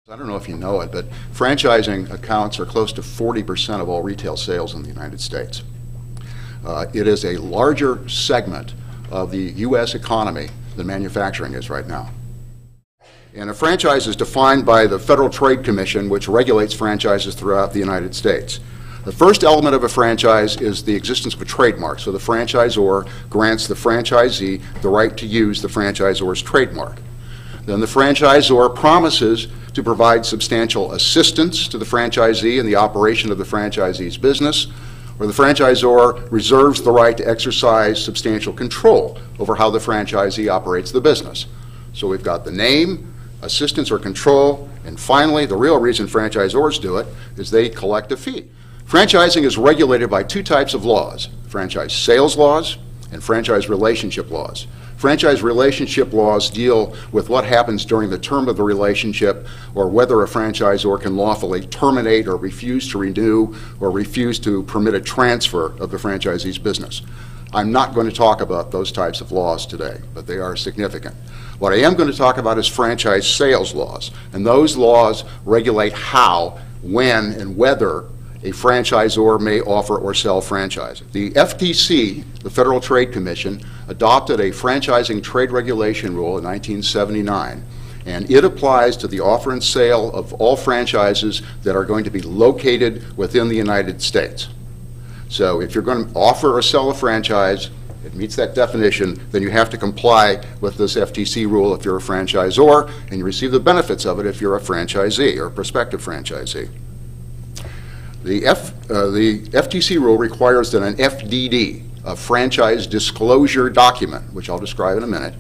I don't know if you know it, but franchising accounts are close to 40% of all retail sales in the United States. It is a larger segment of the U.S. economy than manufacturing is right now. And a franchise is defined by the Federal Trade Commission, which regulates franchises throughout the United States. The first element of a franchise is the existence of a trademark. So the franchisor grants the franchisee the right to use the franchisor's trademark. Then the franchisor promises to provide substantial assistance to the franchisee in the operation of the franchisee's business, or the franchisor reserves the right to exercise substantial control over how the franchisee operates the business. So we've got the name, assistance or control, and finally, the real reason franchisors do it is they collect a fee. Franchising is regulated by two types of laws: franchise sales laws and franchise relationship laws. Franchise relationship laws deal with what happens during the term of the relationship, or whether a franchisor can lawfully terminate or refuse to renew or refuse to permit a transfer of the franchisee's business. I'm not going to talk about those types of laws today, but they are significant. What I am going to talk about is franchise sales laws, and those laws regulate how, when, and whether a franchisor may offer or sell franchises. The FTC, the Federal Trade Commission, adopted a franchising trade regulation rule in 1979, and it applies to the offer and sale of all franchises that are going to be located within the United States. So if you're going to offer or sell a franchise, it meets that definition, then you have to comply with this FTC rule if you're a franchisor, and you receive the benefits of it if you're a franchisee or a prospective franchisee. The FTC rule requires that an FDD, a franchise disclosure document, which I'll describe in a minute,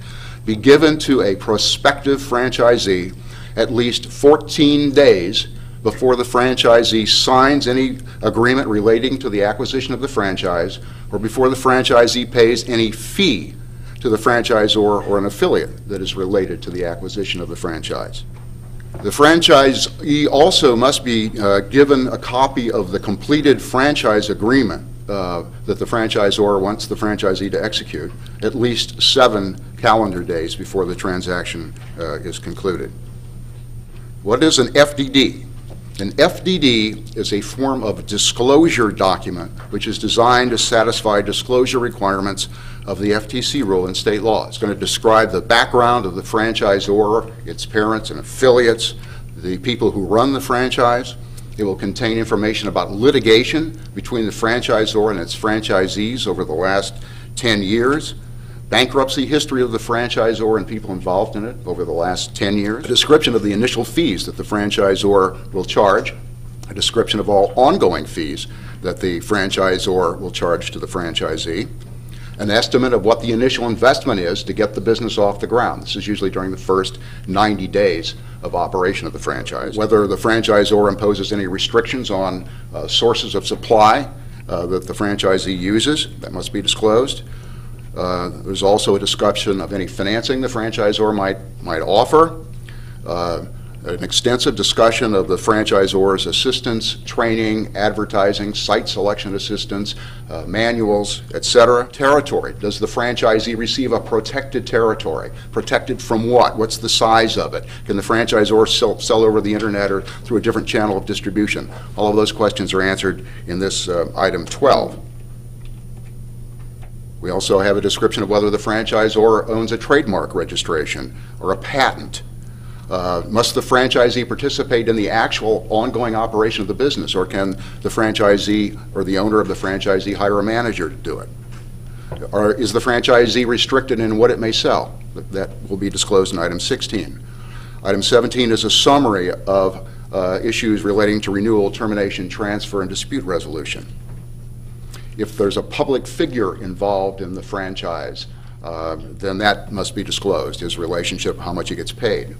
be given to a prospective franchisee at least 14 days before the franchisee signs any agreement relating to the acquisition of the franchise, or before the franchisee pays any fee to the franchisor or an affiliate that is related to the acquisition of the franchise. The franchisee also must be given a copy of the completed franchise agreement that the franchisor wants the franchisee to execute at least 7 calendar days before the transaction is concluded. What is an FDD? An FDD is a form of disclosure document which is designed to satisfy disclosure requirements of the FTC rule and state law. It's going to describe the background of the franchisor, its parents and affiliates, the people who run the franchise. It will contain information about litigation between the franchisor and its franchisees over the last 10 years, bankruptcy history of the franchisor and people involved in it over the last 10 years, a description of the initial fees that the franchisor will charge, a description of all ongoing fees that the franchisor will charge to the franchisee, an estimate of what the initial investment is to get the business off the ground. This is usually during the first 90 days of operation of the franchise. Whether the franchisor imposes any restrictions on sources of supply that the franchisee uses, that must be disclosed. There's also a discussion of any financing the franchisor might offer, an extensive discussion of the franchisor's assistance, training, advertising, site selection assistance, manuals, etc. Territory. Does the franchisee receive a protected territory? Protected from what? What's the size of it? Can the franchisor sell over the internet or through a different channel of distribution? All of those questions are answered in this item 12. We also have a description of whether the franchisor owns a trademark registration or a patent. Must the franchisee participate in the actual ongoing operation of the business, or can the franchisee or the owner of the franchisee hire a manager to do it? Or is the franchisee restricted in what it may sell? That will be disclosed in item 16. Item 17 is a summary of issues relating to renewal, termination, transfer, and dispute resolution. If there's a public figure involved in the franchise, then that must be disclosed, his relationship, how much he gets paid.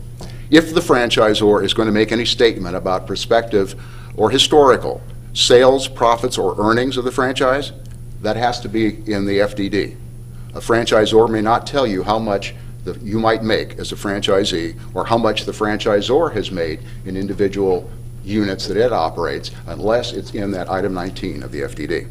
If the franchisor is going to make any statement about prospective or historical sales, profits, or earnings of the franchise, that has to be in the FDD. A franchisor may not tell you how much you might make as a franchisee or how much the franchisor has made in individual units that it operates unless it's in that item 19 of the FDD.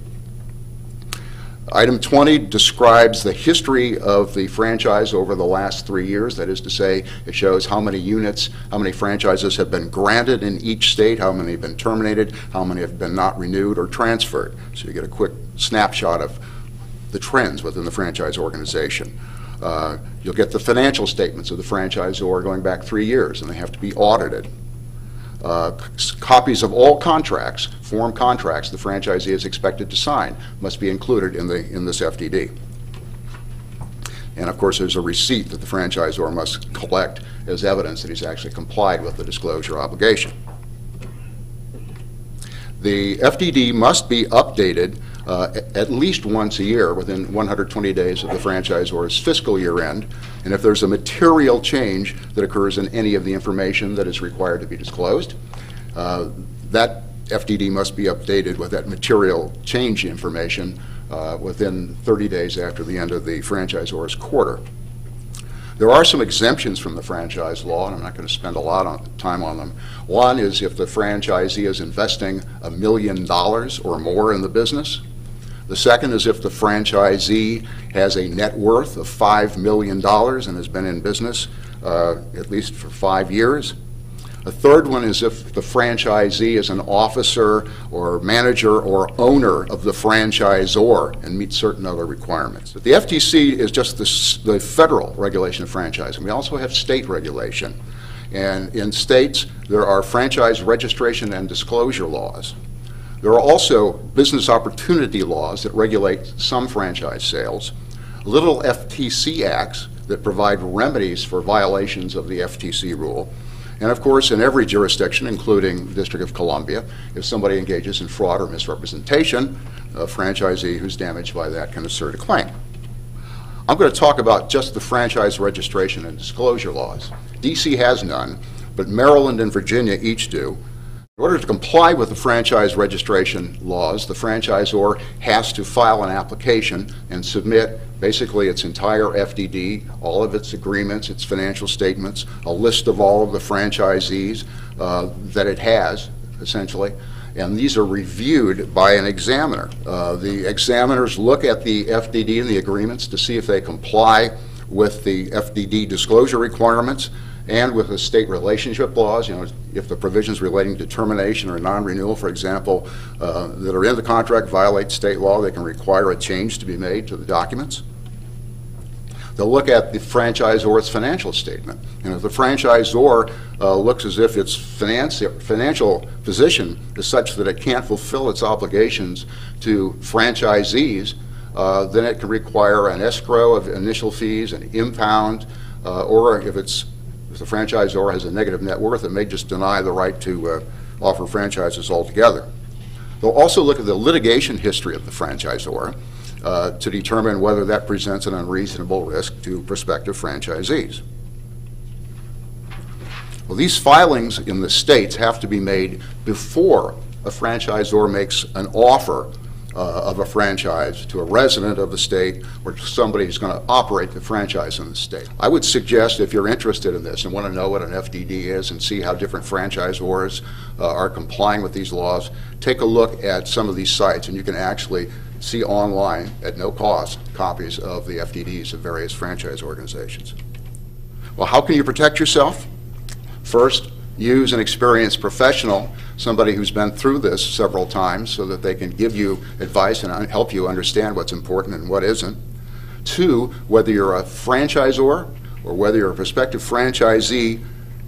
Item 20 describes the history of the franchise over the last 3 years. That is to say, it shows how many units, how many franchises have been granted in each state, how many have been terminated, how many have been not renewed or transferred. So you get a quick snapshot of the trends within the franchise organization. You'll get the financial statements of the franchisor going back 3 years, and they have to be audited. Copies of all contracts, form contracts the franchisee is expected to sign, must be included in this FDD. And of course, there's a receipt that the franchisor must collect as evidence that he's actually complied with the disclosure obligation. The FDD must be updated at least once a year within 120 days of the franchisor's fiscal year end, and if there's a material change that occurs in any of the information that is required to be disclosed, that FDD must be updated with that material change information within 30 days after the end of the franchisor's quarter. There are some exemptions from the franchise law, and I'm not going to spend a lot of time on them. One is if the franchisee is investing $1 million or more in the business. The second is if the franchisee has a net worth of $5 million and has been in business at least for 5 years. A third one is if the franchisee is an officer or manager or owner of the franchisor and meets certain other requirements. The FTC is just the federal regulation of franchising. We also have state regulation. And in states, there are franchise registration and disclosure laws. There are also business opportunity laws that regulate some franchise sales, little FTC acts that provide remedies for violations of the FTC rule, and of course, in every jurisdiction, including the District of Columbia, if somebody engages in fraud or misrepresentation, a franchisee who's damaged by that can assert a claim. I'm going to talk about just the franchise registration and disclosure laws. DC has none, but Maryland and Virginia each do. In order to comply with the franchise registration laws, the franchisor has to file an application and submit basically its entire FDD, all of its agreements, its financial statements, a list of all of the franchisees that it has, essentially, and these are reviewed by an examiner. The examiners look at the FDD and the agreements to see if they comply with the FDD disclosure requirements and with the state relationship laws. You know, if the provisions relating to termination or non-renewal, for example, that are in the contract violate state law, they can require a change to be made to the documents. They'll look at the franchisor's financial statement. And if the franchisor looks as if its financial position is such that it can't fulfill its obligations to franchisees, then it can require an escrow of initial fees, an impound, or if the franchisor has a negative net worth, it may just deny the right to offer franchises altogether. They'll also look at the litigation history of the franchisor to determine whether that presents an unreasonable risk to prospective franchisees. Well, these filings in the states have to be made before a franchisor makes an offer of a franchise to a resident of the state or to somebody who's going to operate the franchise in the state. I would suggest, if you're interested in this and want to know what an FDD is and see how different franchisors are complying with these laws, take a look at some of these sites, and you can actually see online at no cost copies of the FDDs of various franchise organizations. Well, how can you protect yourself? First, use an experienced professional, somebody who's been through this several times, so that they can give you advice and help you understand what's important and what isn't. Two, whether you're a franchisor or whether you're a prospective franchisee,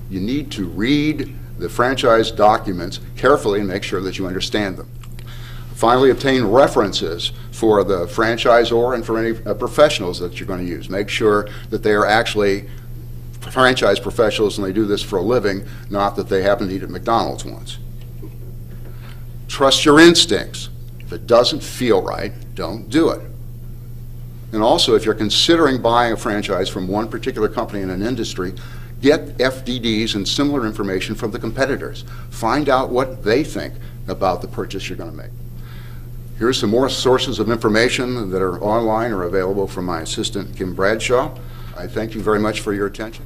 you need to read the franchise documents carefully and make sure that you understand them. Finally, obtain references for the franchisor and for any professionals that you're going to use. Make sure that they are actually franchise professionals and they do this for a living, not that they happen to eat at McDonald's once. Trust your instincts. If it doesn't feel right, don't do it. And also, if you're considering buying a franchise from one particular company in an industry, get FDDs and similar information from the competitors. Find out what they think about the purchase you're going to make. Here's some more sources of information that are online or available from my assistant, Kim Bradshaw. I thank you very much for your attention.